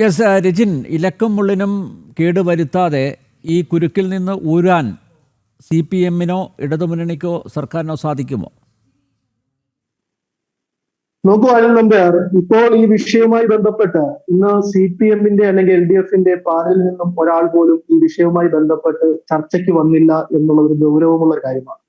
Yes, Rachin, ഇലക്കും മുള്ളിനും കേടുവരുത്താതെ ഈ കുരുക്കിൽ നിന്ന് ഊരാൻ CPM-നോ ഇടതുമുന്നണിക്കോ സർക്കാരിനോ സാധിക്കുമോ? നോക്കൂ അനിൽ നമ്പ്യാർ, ഇപ്പോൾ ഈ വിഷയവുമായി ബന്ധപ്പെട്ട് ഇന്ന് CPM-ന്റെ അല്ലെങ്കിൽ LDF-ന്റെ പാനലിൽ നിന്നും ഒരാൾ പോലും ഈ വിഷയവുമായി ബന്ധപ്പെട്ട് ചർച്ചയ്ക്ക് വന്നില്ല എന്നുള്ളത് ഒരു ഗൗരവമുള്ള കാര്യമാണ്.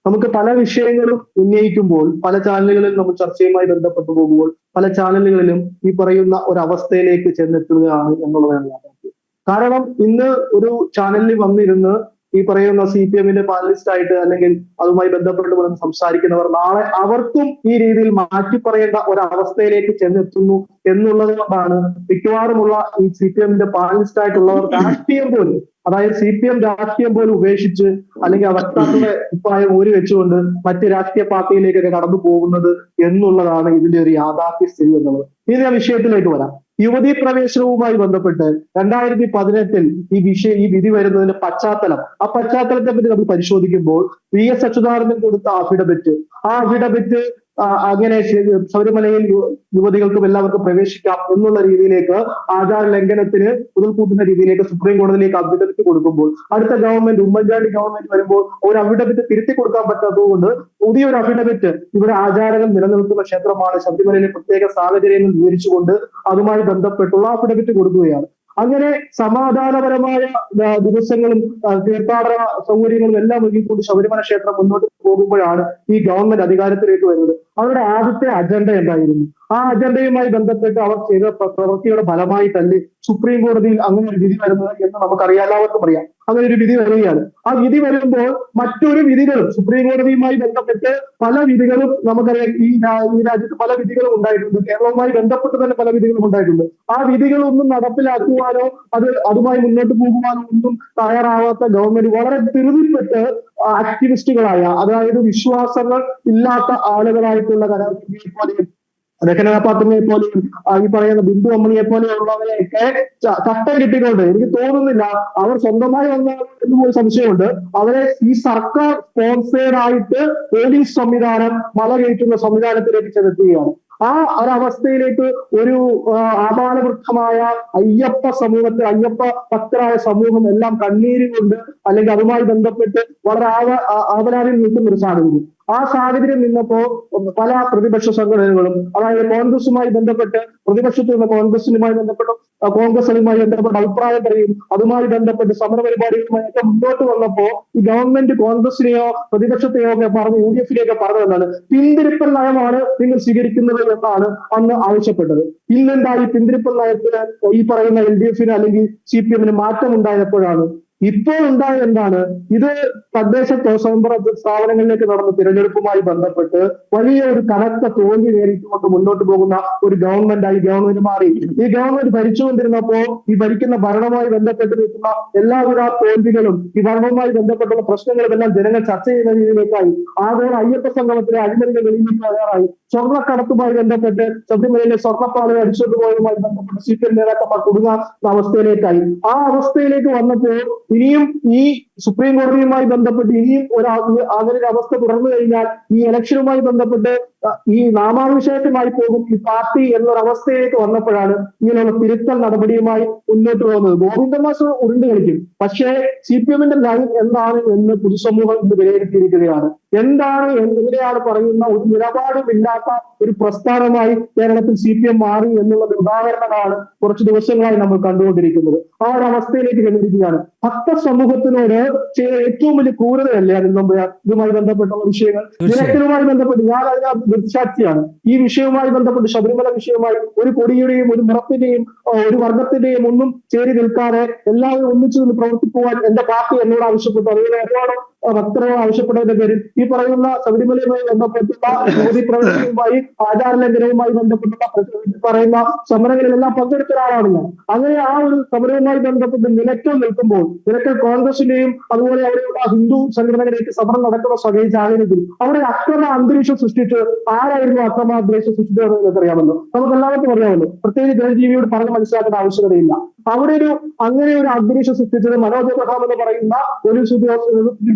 നമുക്ക് പല വിഷയങ്ങളും ഉന്നയിക്കുമ്പോൾ പല ചാനലുകളിൽ നമ്മൾ ചർച്ചയുമായി ബന്ധപ്പെട്ടു പോകുമ്പോൾ പല ചാനലുകളിലും ഈ പറയുന്ന ഒരു അവസ്ഥയിലേക്ക് ചെന്നെത്തുകയാണ് എന്നുള്ളതാണ് യാഥാർത്ഥ്യം. കാരണം ഇന്ന് ഒരു ചാനലിൽ വന്നിരുന്ന് ഈ പറയുന്ന CPM-ന്റെ പാനലിസ്റ്റ് ആയിട്ട് അല്ലെങ്കിൽ അതുമായി ബന്ധപ്പെട്ട് വന്ന് സംസാരിക്കുന്നവർ നാളെ അവർക്കും ഈ രീതിയിൽ മാറ്റി പറയേണ്ട ഒരു അവസ്ഥയിലേക്ക് ചെന്നെത്തുന്നു എന്നുള്ളത് കൊണ്ടാണ് മിക്കവാറുമുള്ള ഈ CPM-ന്റെ പാനലിസ്റ്റ് ആയിട്ടുള്ളവർ രാഷ്ട്രീയം പോലും, അതായത് CPM രാഷ്ട്രീയം പോലും ഉപേക്ഷിച്ച് അല്ലെങ്കിൽ വക്താക്കളുടെ അഭിപ്രായം ഊരി വെച്ചുകൊണ്ട് മറ്റ് രാഷ്ട്രീയ പാർട്ടിയിലേക്കൊക്കെ കടന്നു പോകുന്നത് എന്നുള്ളതാണ് ഇതിന്റെ ഒരു യാഥാർത്ഥ്യ സ്ഥിതി എന്നുള്ളത്. ഇനി ആ വിഷയത്തിലേക്ക് വരാം. യുവതീ പ്രവേശനവുമായി ബന്ധപ്പെട്ട് 2018 ഈ വിധി വരുന്നതിന്റെ പശ്ചാത്തലം, ആ പശ്ചാത്തലത്തെ പറ്റി നമ്മൾ പരിശോധിക്കുമ്പോൾ VS അച്യുതാനന്ദൻ കൊടുത്ത അഫിഡവിറ്റ് അങ്ങനെ ശബരിമലയിൽ യുവതികൾക്കും എല്ലാവർക്കും പ്രവേശിക്കാം എന്നുള്ള രീതിയിലേക്ക് ആചാര ലംഘനത്തിന് കൂട്ടുന്ന രീതിയിലേക്ക് സുപ്രീം കോടതിയിലേക്ക് അഫിഡവിറ്റ് കൊടുക്കുമ്പോൾ അടുത്ത ഗവൺമെന്റ്, ഉമ്മൻചാണ്ടി ഗവൺമെന്റ് വരുമ്പോൾ ഒരു അഫിഡവിറ്റ് തിരുത്തി കൊടുക്കാൻ പറ്റാത്തതുകൊണ്ട് പുതിയൊരു അഫിഡവിറ്റ്, ഇവിടെ ആചാരങ്ങൾ നിലനിൽക്കുന്ന ക്ഷേത്രമാണ്, ശബരിമലയിലെ പ്രത്യേക സാഹചര്യങ്ങൾ വിവരിച്ചുകൊണ്ട് അതുമായി ബന്ധപ്പെട്ടുള്ള അഫിഡവിറ്റ് കൊടുക്കുകയാണ്. അങ്ങനെ സമാധാനപരമായ ദിവസങ്ങളും തീർത്ഥാടന സൗകര്യങ്ങളും എല്ലാം ഒരുക്കിക്കൊണ്ട് ശബരിമല ക്ഷേത്രം മുന്നോട്ട് പോകുമ്പോഴാണ് ഈ ഗവൺമെന്റ് അധികാരത്തിലേക്ക് വരുന്നത്. അവരുടെ ആദ്യത്തെ അജണ്ട എന്തായിരുന്നു? ആ അജണ്ടയുമായി ബന്ധപ്പെട്ട് അവർ ചെയ്ത പ്രവൃത്തിയുടെ ഫലമായി തന്നെ സുപ്രീം കോടതിയിൽ അങ്ങനെ ഒരു വിധി വരുന്നത് എന്ന് നമുക്കറിയാം, എല്ലാവർക്കും അറിയാം. അങ്ങനെ ഒരു വിധി വരികയാണ്. ആ വിധി വരുമ്പോൾ മറ്റൊരു വിധികളും സുപ്രീം കോടതിയുമായി ബന്ധപ്പെട്ട് പല വിധികളും നമുക്കറിയാം. ഈ രാജ്യത്ത് പല വിധികളും ഉണ്ടായിട്ടുണ്ട്. കേരളവുമായി ബന്ധപ്പെട്ട് തന്നെ പല വിധികളും ഉണ്ടായിട്ടുണ്ട്. ആ വിധികളൊന്നും നടപ്പിലാക്കുവാനോ അതുമായി മുന്നോട്ട് പോകുവാനോ ഒന്നും തയ്യാറാവാത്ത ഗവൺമെന്റ് വളരെ ധൃതിപ്പെട്ട് ആക്ടിവിസ്റ്റുകളായ, അതായത് വിശ്വാസങ്ങൾ ഇല്ലാത്ത ആളുകളായിട്ടുള്ള കലാകാരികളെ പോലെയും രഹന പാത്തുമ്മയെ പോലെയും ഈ പറയുന്ന ബിന്ദു അമ്മണിയെ പോലെയുള്ളവരെയൊക്കെ ചട്ടം കിട്ടിക്കൊണ്ട്, എനിക്ക് തോന്നുന്നില്ല അവർ സ്വന്തമായി വന്ന എന്നൊരു സംശയമുണ്ട്, അവരെ ഈ സർക്കാർ സ്പോൺസേഡ് ആയിട്ട് പോലീസ് സംവിധാനം മല കയറ്റുന്ന സംവിധാനത്തിലേക്ക് ചെന്നെത്തുകയാണ്. ആ ഒരവസ്ഥയിലേക്ക് ഒരു ആപാലവൃദ്ധമായ അയ്യപ്പ ഭക്തരായ സമൂഹം എല്ലാം കണ്ണീരുകൊണ്ട് അല്ലെങ്കിൽ അതുമായി ബന്ധപ്പെട്ട് വളരെ ആവലാതിൽ നിൽക്കുന്ന ഒരു സാഹചര്യം. ആ സാഹചര്യം നിന്നപ്പോ പല പ്രതിപക്ഷ സംഘടനകളും, അതായത് കോൺഗ്രസുമായി ബന്ധപ്പെട്ട് പ്രതിപക്ഷത്തിൽ നിന്ന് കോൺഗ്രസുമായി ബന്ധപ്പെട്ട് അഭിപ്രായം പറയും, അതുമായി ബന്ധപ്പെട്ട് സമരപരിപാടികളുമായൊക്കെ മുന്നോട്ട് വന്നപ്പോ ഈ ഗവൺമെന്റ് കോൺഗ്രസിനെയോ പ്രതിപക്ഷത്തെയോ ഒക്കെ പറഞ്ഞ് UDF-നെയൊക്കെ പറഞ്ഞതെന്നാണ് പിന്തിരിപ്പൽ നയമാണ് നിങ്ങൾ സ്വീകരിക്കുന്നത് എന്നാണ് അന്ന് ആവശ്യപ്പെട്ടത്. ഇന്നെന്താ ഈ പിന്തിരിപ്പൽ നയത്തിന് ഈ പറയുന്ന LDF-ന് അല്ലെങ്കിൽ CPM-ന് മാറ്റം ഉണ്ടായപ്പോഴാണ് ഇപ്പോൾ ഉണ്ടായത് എന്താണ്? ഇത് തദ്ദേശ സ്വയംഭരണ സ്ഥാപനങ്ങളിലേക്ക് നടന്ന തിരഞ്ഞെടുപ്പുമായി ബന്ധപ്പെട്ട് വലിയ ഒരു കനത്ത തോൽവി നേരിട്ടുകൊണ്ട് മുന്നോട്ട് പോകുന്ന ഒരു ഗവൺമെന്റ് മാറി. ഈ ഗവൺമെന്റ് ഭരിച്ചുകൊണ്ടിരുന്നപ്പോ ഈ ഭരിക്കുന്ന ഭരണവുമായി ബന്ധപ്പെട്ട് നിൽക്കുന്ന എല്ലാവിധ തോൽവികളും ഈ ഭരണവുമായി ബന്ധപ്പെട്ടുള്ള പ്രശ്നങ്ങളും എല്ലാം ജനങ്ങൾ ചർച്ച ചെയ്യുന്ന രീതിയിലേക്കായി. ആഗോള അയ്യപ്പ സംഗമത്തിലെ അഴിമതികൾ വെളിയിലേക്ക് തയ്യാറായി. സ്വർണ്ണക്കടത്തുമായി ബന്ധപ്പെട്ട് ശബരിമലയിലെ സ്വർണ്ണപ്പാളുകൾ അടിച്ചുകൊണ്ട് പോയതുമായി ബന്ധപ്പെട്ട് CPM നേതാക്കന്മാർ കുടുങ്ങുന്ന അവസ്ഥയിലേക്കായി. ആ അവസ്ഥയിലേക്ക് വന്നപ്പോൾ ഇനിയും ഈ സുപ്രീം കോടതിയുമായി ബന്ധപ്പെട്ട് ഇനിയും അങ്ങനെ ഒരു അവസ്ഥ തുടർന്നു കഴിഞ്ഞാൽ ഈ ഇലക്ഷനുമായി ബന്ധപ്പെട്ട് ഈ നാമാവിശേഷമായി പോകും ഈ പാർട്ടി എന്നൊരവസ്ഥയിലേക്ക് വന്നപ്പോഴാണ് ഇങ്ങനെയുള്ള തിരുത്തൽ നടപടിയുമായി മുന്നോട്ട് പോകുന്നത്. ഗോവിന്ദമാഷ് ഉരുണ്ട് കളിക്കും, പക്ഷേ CPM-ന്റെ ലൈൻ എന്താണ് എന്ന് പൊതുസമൂഹം ഇന്ന് വിലയിരുത്തിയിരിക്കുകയാണ്. എങ്ങനെയാണ് പറയുന്ന ഒരു നിലപാടുമില്ലാത്ത ഒരു പ്രസ്ഥാനമായി കേരളത്തിൽ CPM മാറി എന്നുള്ളത് ഉദാഹരണമാണ് കുറച്ച് ദിവസങ്ങളായി നമ്മൾ കണ്ടുകൊണ്ടിരിക്കുന്നത്. ആ ഒരു അവസ്ഥയിലേക്ക് ചെന്നിരിക്കുകയാണ്. ഭക്ത സമൂഹത്തിനോട് ഏറ്റവും വലിയ ക്രൂരതയല്ലേ ഇതുമായി ബന്ധപ്പെട്ടുള്ള വിഷയങ്ങൾ. നിരക്കലുമായി ബന്ധപ്പെട്ട് ഞാൻ അതിനകത്ത് ദൃക്സാക്ഷിയാണ്. ഈ വിഷയവുമായി ബന്ധപ്പെട്ട് ശബരിമല വിഷയമായി ഒരു കൊടിയുടെയും ഒരു നിറത്തിന്റെയും ഒരു വർഗത്തിന്റെയും ഒന്നും ചേരി നിൽക്കാതെ എല്ലാവരും ഒന്നിച്ചു നിന്ന് പ്രവർത്തിക്കുവാൻ എന്റെ പാർട്ടി എന്നോട് ആവശ്യപ്പെട്ടു. അതുപോലെ ഒരുപാട് ഭക്തരോട് ആവശ്യപ്പെട്ടതിന്റെ പേരിൽ ഈ പറയുന്ന ശബരിമലയുമായി ബന്ധപ്പെട്ടുള്ള യുവതി പ്രവർത്തനവുമായി ആചാര ലംഘനവുമായി ബന്ധപ്പെട്ടുള്ള പറയുന്ന സമരങ്ങളിലെല്ലാം പങ്കെടുത്ത ഒരാളാണ് ഞാൻ. അങ്ങനെ ആ ഒരു സമരവുമായി ബന്ധപ്പെട്ട് നിലയ്ക്കൽ നിൽക്കുമ്പോൾ, നിലയ്ക്കൽ കോൺഗ്രസിന്റെയും അതുപോലെ അവിടെയുള്ള ഹിന്ദു സംഘടനകളിലേക്ക് സമരം നടക്കുന്ന സാഹചര്യത്തിൽ അവിടെ അക്രമ അന്തരീക്ഷം സൃഷ്ടിച്ച് ആരായിരുന്നു അക്രമ അന്തരീക്ഷം സൃഷ്ടിച്ചത് എന്നൊക്കെ അറിയാമല്ലോ, നമുക്ക് എല്ലാവർക്കും അറിയാമല്ലോ. പ്രത്യേകിച്ച് ജനജീവിയോട് പറഞ്ഞ് മനസ്സിലാക്കേണ്ട ആവശ്യകതയില്ല. അവിടെ അങ്ങനെ ഒരു അന്തരീക്ഷം സൃഷ്ടിച്ചത് മനോജ് എബ്രഹാം എന്ന് പറയുന്ന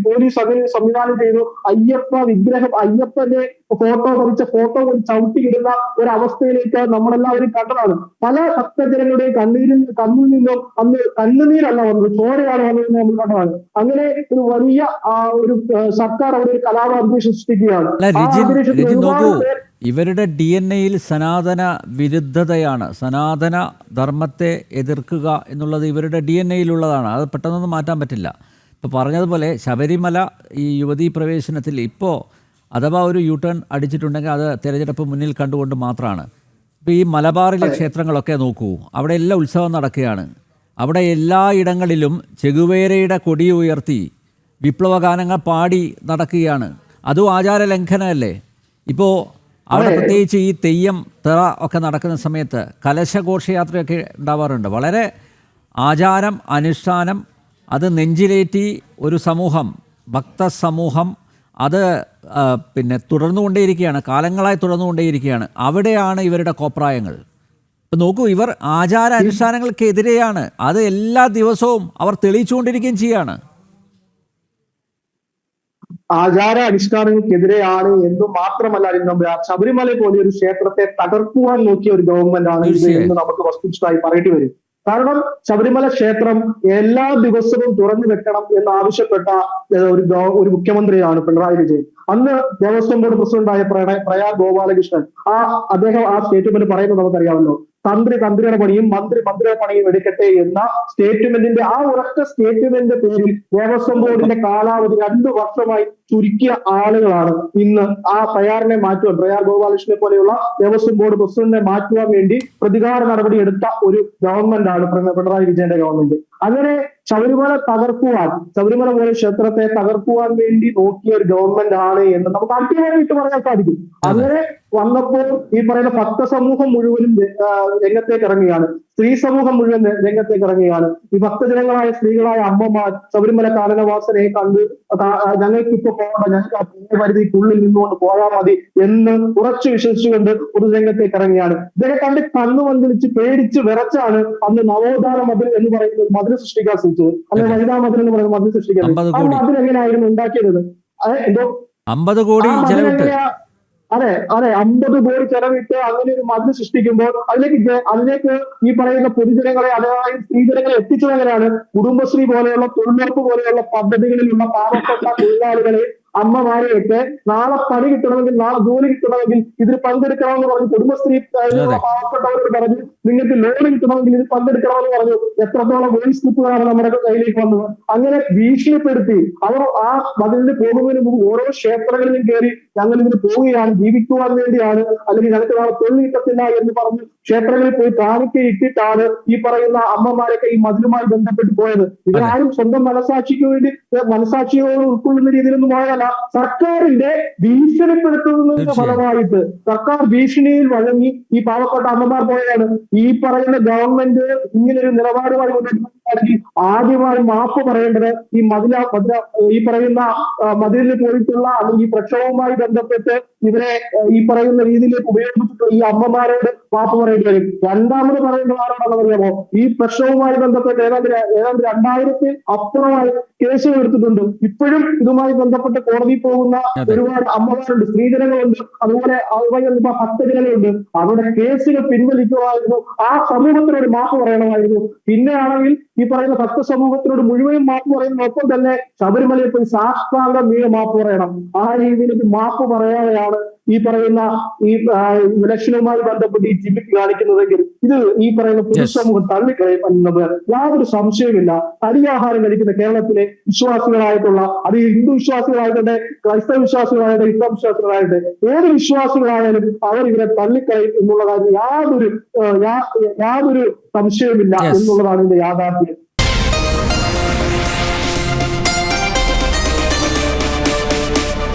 പോലീസ് അതിന് സംവിധാനം ചെയ്തു. അയ്യപ്പനെ ഫോട്ടോ പതിച്ച ഫോട്ടോ കൊണ്ട് ചവിട്ടിയിടുന്ന ഒരു അവസ്ഥയിലേക്ക് നമ്മളെല്ലാവരും കണ്ടതാണ്. പല ഭക്തജനങ്ങളുടെയും കണ്ണിൽ നിന്നും അന്ന് കണ്ണുനീരല്ല വന്നത്, ചോരയാണ് വന്നതെന്ന് നമ്മൾ കണ്ടതാണ്. അങ്ങനെ ഒരു വലിയ ഒരു സർക്കാർ അവിടെ ഒരു കലാപാന്തരീക്ഷം സൃഷ്ടിക്കുകയാണ്. ആ അന്തരീക്ഷത്തിൽ ഒരുപാട് പേർ ഇവരുടെ DNA-യിൽ സനാതന വിരുദ്ധതയാണ്. സനാതന ധർമ്മത്തെ എതിർക്കുക എന്നുള്ളത് ഇവരുടെ DNA-യിലുള്ളതാണ്. അത് പെട്ടെന്നൊന്നും മാറ്റാൻ പറ്റില്ല. ഇപ്പോൾ പറഞ്ഞതുപോലെ ശബരിമല ഈ യുവതീ പ്രവേശനത്തിൽ ഇപ്പോൾ അഥവാ ഒരു യു ടേൺ അടിച്ചിട്ടുണ്ടെങ്കിൽ അത് തിരഞ്ഞെടുപ്പ് മുന്നിൽ കണ്ടുകൊണ്ട് മാത്രമാണ്. ഇപ്പോൾ ഈ മലബാറിലെ ക്ഷേത്രങ്ങളൊക്കെ നോക്കൂ, അവിടെ എല്ലാം ഉത്സവം നടക്കുകയാണ്. അവിടെ എല്ലായിടങ്ങളിലും ചെഗുവേരയുടെ കൊടി ഉയർത്തി വിപ്ലവഗാനങ്ങൾ പാടി നടക്കുകയാണ്. അതും ആചാര ലംഘനമല്ലേ? ഇപ്പോൾ അവിടെ പ്രത്യേകിച്ച് ഈ തെയ്യം തെറ ഒക്കെ നടക്കുന്ന സമയത്ത് കലശഘോഷയാത്രയൊക്കെ ഉണ്ടാവാറുണ്ട്. വളരെ ആചാരം അനുഷ്ഠാനം അത് നെഞ്ചിലേറ്റി ഒരു സമൂഹം, ഭക്തസമൂഹം അത് പിന്നെ തുടർന്നുകൊണ്ടേയിരിക്കുകയാണ്, കാലങ്ങളായി തുടർന്നുകൊണ്ടേയിരിക്കുകയാണ്. അവിടെയാണ് ഇവരുടെ കോപ്രായങ്ങൾ. ഇപ്പം നോക്കൂ, ഇവർ ആചാര അനുഷ്ഠാനങ്ങൾക്കെതിരെയാണ്. അത് എല്ലാ ദിവസവും അവർ തെളിയിച്ചുകൊണ്ടിരിക്കുകയും ചെയ്യാണ്. ആചാര അനുഷ്ഠാനങ്ങൾക്കെതിരെയാണ് എന്ന് മാത്രമല്ല, ശബരിമല പോലെ ഒരു ക്ഷേത്രത്തെ തകർക്കുവാൻ നോക്കിയ ഒരു ഗവൺമെന്റ് ആണ് ഇത് എന്ന് നമുക്ക് വസ്തുനിഷ്ഠമായി പറയേണ്ടി വരും. കാരണം ശബരിമല ക്ഷേത്രം എല്ലാ ദിവസവും തുറന്നു വെക്കണം എന്ന് ആവശ്യപ്പെട്ട ഒരു മുഖ്യമന്ത്രിയാണ് പിണറായി വിജയൻ. അന്ന് ദേവസ്വം ബോർഡ് പ്രസിഡന്റായ പ്രയാഗ് ഗോപാലകൃഷ്ണൻ അദ്ദേഹം ആ സ്റ്റേറ്റ്മെന്റ് പറയുന്നത് നമുക്കറിയാമല്ലോ. തന്ത്രിയുടെ പണിയും മന്ത്രിയുടെ പണിയും എടുക്കട്ടെ എന്ന സ്റ്റേറ്റ്മെന്റിന്റെ ആ ഒരൊറ്റ സ്റ്റേറ്റ്മെന്റിന്റെ പേരിൽ ദേവസ്വം ബോർഡിന്റെ കാലാവധി 2 വർഷമായി ചുരുക്കിയ ആളുകളാണ് ഇന്ന് ആ പ്രയാറിനെ മാറ്റുവാൻ, പ്രയാർ ഗോപാലകൃഷ്ണനെ പോലെയുള്ള ദേവസ്വം ബോർഡ് പ്രസിഡന്റിനെ മാറ്റുവാൻ വേണ്ടി പ്രതികാര നടപടി എടുത്ത ഒരു ഗവൺമെന്റ് ആണ് പിണറായി വിജയന്റെ ഗവൺമെന്റ്. അങ്ങനെ ശബരിമല പോലെ ക്ഷേത്രത്തെ തകർക്കുവാൻ വേണ്ടി നോക്കിയ ഒരു ഗവൺമെന്റ് ആണ് എന്ന് നമുക്ക് അടിയായിട്ട് പറയാൻ സാധിക്കും. അങ്ങനെ വന്നപ്പോൾ ഈ പറയുന്ന ഭക്ത സമൂഹം മുഴുവനും രംഗത്തേക്ക് ഇറങ്ങുകയാണ്, സ്ത്രീ സമൂഹം മുഴുവൻ രംഗത്തേക്ക് ഇറങ്ങുകയാണ്. ഈ ഭക്തജനങ്ങളായ സ്ത്രീകളായ അമ്മമാർ ശബരിമല കാനനവാസനെ കണ്ട് ഞങ്ങൾക്ക് ഇപ്പൊ പോകണം, ഞങ്ങൾക്ക് പരിധിക്കുള്ളിൽ നിന്നുകൊണ്ട് പോയാൽ മതി എന്ന് ഉറച്ചു വിശ്വസിച്ചുകൊണ്ട് പൊതുരംഗത്തേക്ക് ഇറങ്ങുകയാണ്. ഇതൊക്കെ കണ്ട് കണ്ണുമന്ത്രിച്ച് പേടിച്ച് വിറച്ചാണ് അന്ന് നവോത്ഥാന മതിൽ എന്ന് പറയുന്നത് മതിൽ സൃഷ്ടിക്കാൻ ശ്രമിച്ചത്, അല്ലെങ്കിൽ വനിതാ മതിൽ എന്ന് പറയുന്നത് മതിൽ സൃഷ്ടിക്കാൻ. ആ മതിൽ എങ്ങനെയായിരുന്നു ഉണ്ടാക്കിയത്? എന്തോ 50 കോടി ചെലവിട്ട്, അതെ 50 കോടി ചെലവിട്ട് അങ്ങനെ ഒരു മതിൽ സൃഷ്ടിക്കുമ്പോൾ അതിലേക്ക് ഈ പറയുന്ന പൊതുജനങ്ങളെ, അതായത് സ്ത്രീജനങ്ങളെ എത്തിച്ചത് എങ്ങനെയാണ്? കുടുംബശ്രീ പോലെയുള്ള തൊഴിലുറപ്പ് പോലെയുള്ള പദ്ധതികളിലുള്ള പാവപ്പെട്ട തൊഴിലാളികളെ, അമ്മമാരെയൊക്കെ നാളെ പണി കിട്ടണമെങ്കിൽ, നാളെ ജോലി കിട്ടണമെങ്കിൽ ഇതിൽ പങ്കെടുക്കണമെന്ന് പറഞ്ഞു. കുടുംബശ്രീ പാവപ്പെട്ടവരോട് പറഞ്ഞു നിങ്ങൾക്ക് ലോൺ കിട്ടണമെങ്കിൽ ഇത് പങ്കെടുക്കണമെന്ന് പറഞ്ഞു. എത്രത്തോളം വോയിസ് സ്ലിപ്പുകളാണ് നമ്മുടെ കയ്യിലേക്ക് വന്നത്. അങ്ങനെ ഭീഷണിപ്പെടുത്തി അവർ ആ മതിലിന് പോകുന്നതിന് മുമ്പ് ഓരോ ക്ഷേത്രങ്ങളിലും കയറി ഞങ്ങൾ ഇതിന് പോവുകയാണ്, ജീവിക്കുവാൻ വേണ്ടിയാണ്, അല്ലെങ്കിൽ ഞങ്ങൾക്ക് നാളെ തൊഴിൽ കിട്ടത്തില്ല എന്ന് പറഞ്ഞു ക്ഷേത്രങ്ങളിൽ പോയി കാണിക്ക ഇട്ടിട്ടാണ് ഈ പറയുന്ന അമ്മമാരൊക്കെ ഈ മതിലുമായി ബന്ധപ്പെട്ട് പോയത്. ഇവരാരും സ്വന്തം മനസാക്ഷിയോട് ഉൾക്കൊള്ളുന്ന രീതിയിലൊന്നും പോയതല്ല. സർക്കാരിന്റെ ഭീഷണിപ്പെടുത്തുന്നതിന്റെ ഫലമായിട്ട്, സർക്കാർ ഭീഷണിയിൽ വഴങ്ങി ഈ പാവപ്പെട്ട അമ്മമാർ പോയാണ്. ഈ പറയുന്ന ഗവൺമെന്റ് ഇങ്ങനൊരു നിലപാടുമായി മുന്നോട്ട് ആദ്യമായി മാപ്പ് പറയേണ്ടത് ഈ പറയുന്ന മതിലിൽ പോയിട്ടുള്ള അല്ലെങ്കിൽ ഈ പ്രക്ഷോഭവുമായി ബന്ധപ്പെട്ട് ഇവരെ ഈ പറയുന്ന രീതിയിലേക്ക് ഉപയോഗിച്ചിട്ടുള്ള ഈ അമ്മമാരോട് മാപ്പ് പറയേണ്ടി വരും. രണ്ടാമത് പറയേണ്ടത് ആരോടാണെന്ന് അറിയാമോ? ഈ പ്രക്ഷോഭവുമായി ബന്ധപ്പെട്ട് ഏതാണ്ട് 2000 അപ്പുറമായി കേസുകൾ എടുത്തിട്ടുണ്ട്. ഇപ്പോഴും ഇതുമായി ബന്ധപ്പെട്ട് കോടതിയിൽ പോകുന്ന ഒരുപാട് അമ്മമാരുണ്ട്, സ്ത്രീജനങ്ങളുണ്ട്, അതുപോലെ ഭക്തജനങ്ങളുണ്ട്. അവരുടെ കേസുകൾ പിൻവലിക്കുമായിരുന്നു. ആ സമൂഹത്തിനോട് മാപ്പ് പറയണമായിരുന്നു. പിന്നെയാണെങ്കിൽ ഈ പറയുന്ന ഭക്ത സമൂഹത്തിനോട് മുഴുവനും മാപ്പ് പറയുന്നതിനൊപ്പം തന്നെ ശബരിമലയിൽ പോയി സാഷ്ടാംഗം മാപ്പ് പറയണം. ആ രീതിയിലേക്ക് മാപ്പ് പറയാതെയാണ് ഈ പറയുന്ന ഈ ഇലക്ഷനുമായി ബന്ധപ്പെട്ട് ഈ ജിമ്മിക്ക് കാണിക്കുന്നതെങ്കിൽ ഇത് ഈ പറയുന്ന പൊതുസമൂഹം തള്ളിക്കളയുന്നത് യാതൊരു സംശയമില്ല. അരിയാഹാരം കഴിക്കുന്ന കേരളത്തിലെ വിശ്വാസികളായിട്ടുള്ള, അത് ഹിന്ദു വിശ്വാസികളായിട്ടെ, ക്രൈസ്തവ വിശ്വാസികളായിട്ട്, ഇസ്ലാം വിശ്വാസികളായിട്ട്, ഏത് വിശ്വാസികളായാലും അവർ ഇവരെ തള്ളിക്കളയും എന്നുള്ള കാര്യം യാതൊരു സംശയവുമില്ല എന്നുള്ളതാണ് ഇതിന്റെ യാഥാർത്ഥ്യം.